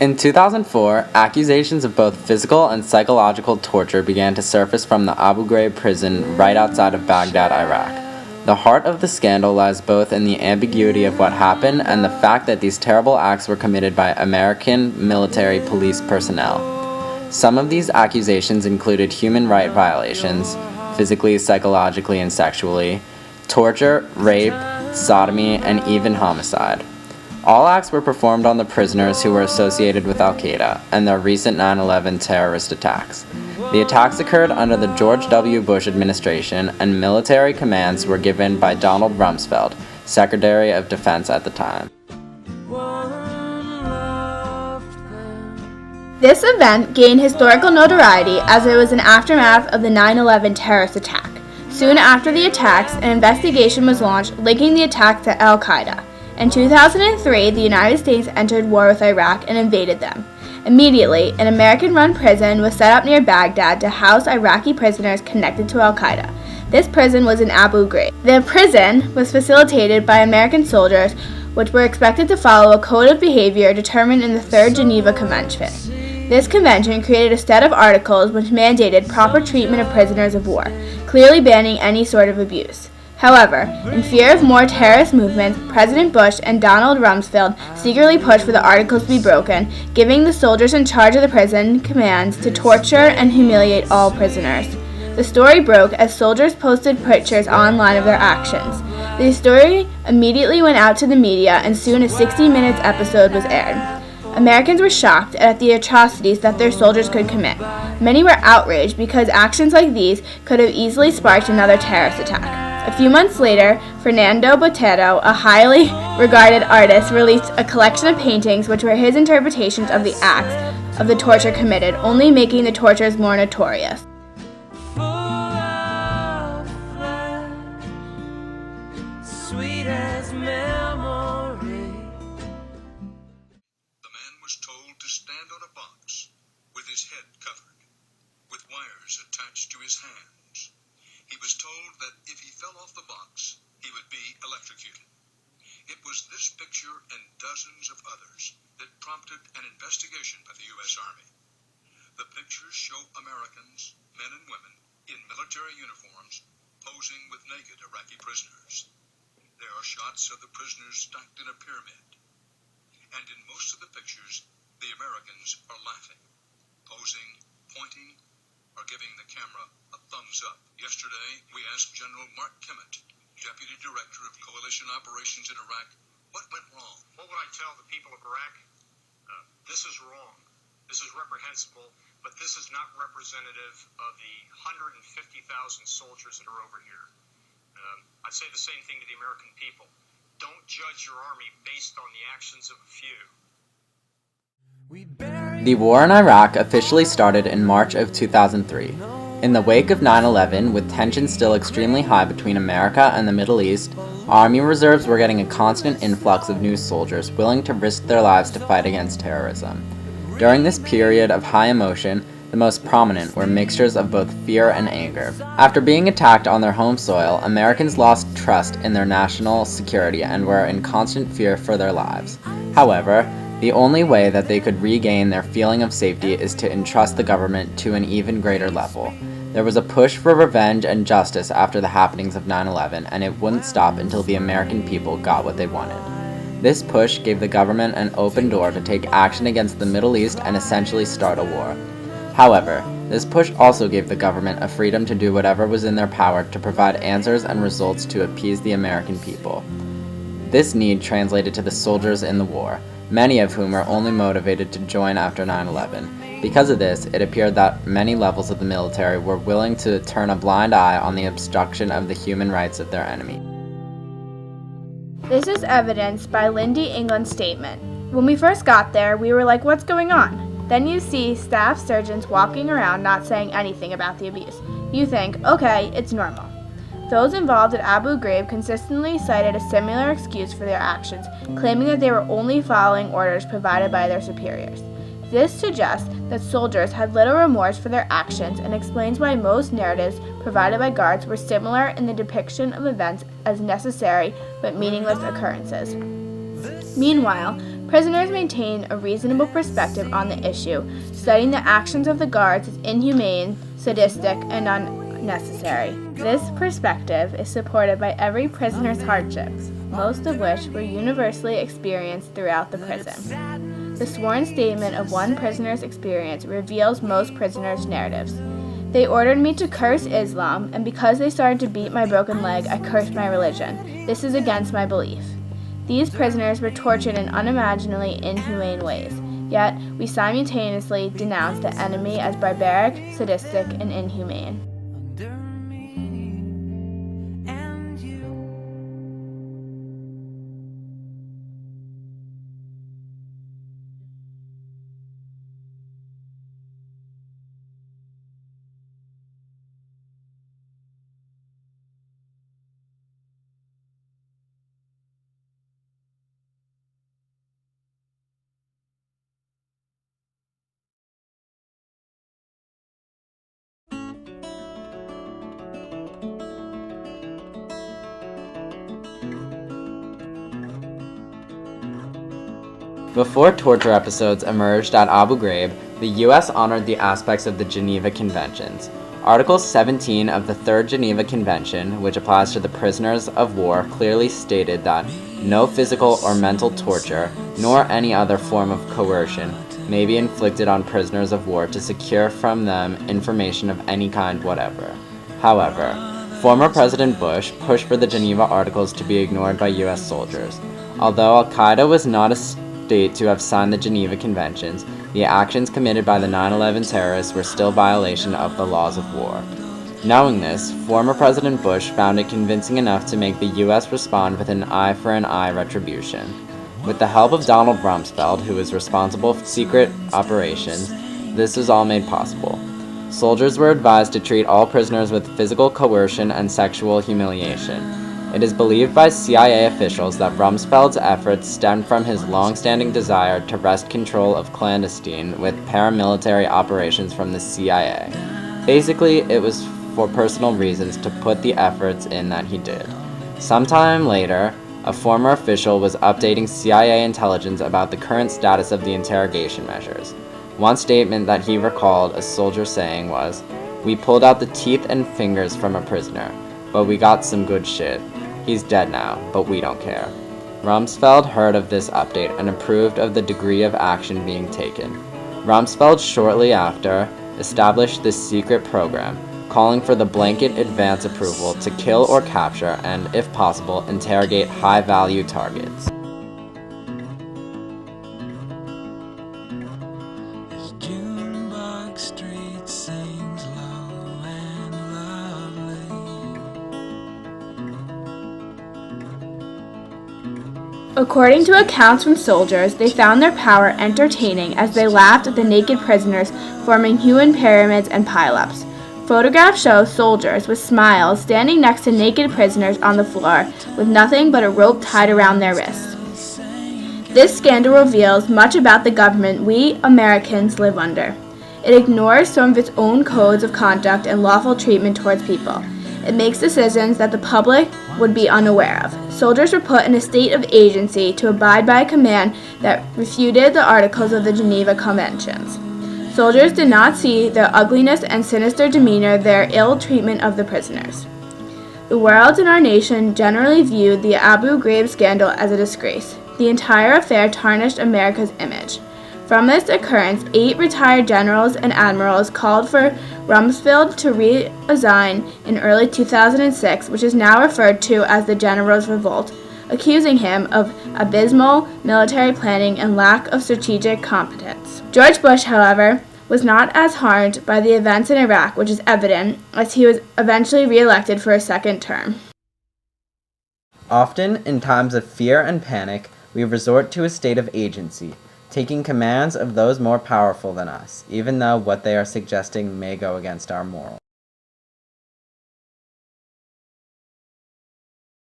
In 2004, accusations of both physical and psychological torture began to surface from the Abu Ghraib prison right outside of Baghdad, Iraq. The heart of the scandal lies both in the ambiguity of what happened and the fact that these terrible acts were committed by American military police personnel. Some of these accusations included human rights violations, physically, psychologically, and sexually, torture, rape, sodomy, and even homicide. All acts were performed on the prisoners who were associated with Al-Qaeda and their recent 9/11 terrorist attacks. The attacks occurred under the George W. Bush administration, and military commands were given by Donald Rumsfeld, Secretary of Defense at the time. This event gained historical notoriety as it was an aftermath of the 9/11 terrorist attack. Soon after the attacks, an investigation was launched linking the attack to Al-Qaeda. In 2003, the United States entered war with Iraq and invaded them. Immediately, an American-run prison was set up near Baghdad to house Iraqi prisoners connected to Al-Qaeda. This prison was in Abu Ghraib. The prison was facilitated by American soldiers, which were expected to follow a code of behavior determined in the Third Geneva Convention. This convention created a set of articles which mandated proper treatment of prisoners of war, clearly banning any sort of abuse. However, in fear of more terrorist movements, President Bush and Donald Rumsfeld secretly pushed for the articles to be broken, giving the soldiers in charge of the prison commands to torture and humiliate all prisoners. The story broke as soldiers posted pictures online of their actions. The story immediately went out to the media, and soon a 60 Minutes episode was aired. Americans were shocked at the atrocities that their soldiers could commit. Many were outraged because actions like these could have easily sparked another terrorist attack. A few months later, Fernando Botero, a highly regarded artist, released a collection of paintings which were his interpretations of the acts of the torture committed, only making the tortures more notorious. Sweet as memory. The man was told to stand on a box with his head covered, with wires attached to his hands. He was told that if he fell off the box, he would be electrocuted. It was this picture and dozens of others that prompted an investigation by the U.S. Army. The pictures show Americans, men and women, in military uniforms, posing with naked Iraqi prisoners. There are shots of the prisoners stacked in a pyramid. And in most of the pictures, the Americans are laughing, posing, pointing, or giving the camera a thumbs up. Yesterday, we asked General Mark Kimmett, Deputy Director of Coalition Operations in Iraq, what went wrong? What would I tell the people of Iraq? This is wrong. This is reprehensible, but this is not representative of the 150,000 soldiers that are over here. I'd say the same thing to the American people. Don't judge your army based on the actions of a few. The war in Iraq officially started in March of 2003. In the wake of 9/11, with tensions still extremely high between America and the Middle East, Army reserves were getting a constant influx of new soldiers willing to risk their lives to fight against terrorism. During this period of high emotion, the most prominent were mixtures of both fear and anger. After being attacked on their home soil, Americans lost trust in their national security and were in constant fear for their lives. However, the only way that they could regain their feeling of safety is to entrust the government to an even greater level. There was a push for revenge and justice after the happenings of 9/11, and it wouldn't stop until the American people got what they wanted. This push gave the government an open door to take action against the Middle East and essentially start a war. However, this push also gave the government a freedom to do whatever was in their power to provide answers and results to appease the American people. This need translated to the soldiers in the war, many of whom were only motivated to join after 9/11. Because of this, it appeared that many levels of the military were willing to turn a blind eye on the obstruction of the human rights of their enemy. This is evidenced by Lindy England's statement. When we first got there, we were like, what's going on? Then you see staff surgeons walking around not saying anything about the abuse. You think, okay, it's normal. Those involved at Abu Ghraib consistently cited a similar excuse for their actions, claiming that they were only following orders provided by their superiors. This suggests that soldiers had little remorse for their actions and explains why most narratives provided by guards were similar in the depiction of events as necessary but meaningless occurrences. Meanwhile, Prisoners maintain a reasonable perspective on the issue, citing the actions of the guards as inhumane, sadistic, and unnecessary. This perspective is supported by every prisoner's hardships, most of which were universally experienced throughout the prison. The sworn statement of one prisoner's experience reveals most prisoners' narratives. They ordered me to curse Islam, and because they started to beat my broken leg, I cursed my religion. This is against my belief. These prisoners were tortured in unimaginably inhumane ways, yet we simultaneously denounced the enemy as barbaric, sadistic, and inhumane. Under me and you. Before torture episodes emerged at Abu Ghraib, the U.S. honored the aspects of the Geneva Conventions. Article 17 of the Third Geneva Convention, which applies to the prisoners of war, clearly stated that no physical or mental torture, nor any other form of coercion, may be inflicted on prisoners of war to secure from them information of any kind whatever. However, former President Bush pushed for the Geneva Articles to be ignored by U.S. soldiers. Although Al-Qaeda was not a state to have signed the Geneva Conventions, the actions committed by the 9/11 terrorists were still violation of the laws of war. Knowing this, former President Bush found it convincing enough to make the U.S. respond with an eye-for-an-eye retribution. With the help of Donald Rumsfeld, who was responsible for secret operations, this was all made possible. Soldiers were advised to treat all prisoners with physical coercion and sexual humiliation. It is believed by CIA officials that Rumsfeld's efforts stemmed from his long-standing desire to wrest control of clandestine with paramilitary operations from the CIA. Basically, it was for personal reasons to put the efforts in that he did. Sometime later, a former official was updating CIA intelligence about the current status of the interrogation measures. One statement that he recalled a soldier saying was, "We pulled out the teeth and fingers from a prisoner, but we got some good shit. He's dead now, but we don't care." Rumsfeld heard of this update and approved of the degree of action being taken. Rumsfeld shortly after established this secret program, calling for the blanket advance approval to kill or capture and, if possible, interrogate high-value targets. This Junebug street sings low and lovely. According to accounts from soldiers, they found their power entertaining as they laughed at the naked prisoners forming human pyramids and pileups. Photographs show soldiers with smiles standing next to naked prisoners on the floor with nothing but a rope tied around their wrists. This scandal reveals much about the government we Americans live under. It ignores some of its own codes of conduct and lawful treatment towards people. It makes decisions that the public would be unaware of. Soldiers were put in a state of agency to abide by a command that refuted the articles of the Geneva Conventions. Soldiers did not see their ugliness and sinister demeanor, their ill treatment of the prisoners. The world and our nation generally viewed the Abu Ghraib scandal as a disgrace. The entire affair tarnished America's image. From this occurrence, 8 retired generals and admirals called for Rumsfeld to resign in early 2006, which is now referred to as the Generals' Revolt, accusing him of abysmal military planning and lack of strategic competence. George Bush, however, was not as harmed by the events in Iraq, which is evident, as he was eventually re-elected for a second term. Often, in times of fear and panic, we resort to a state of agency, taking commands of those more powerful than us, even though what they are suggesting may go against our morals.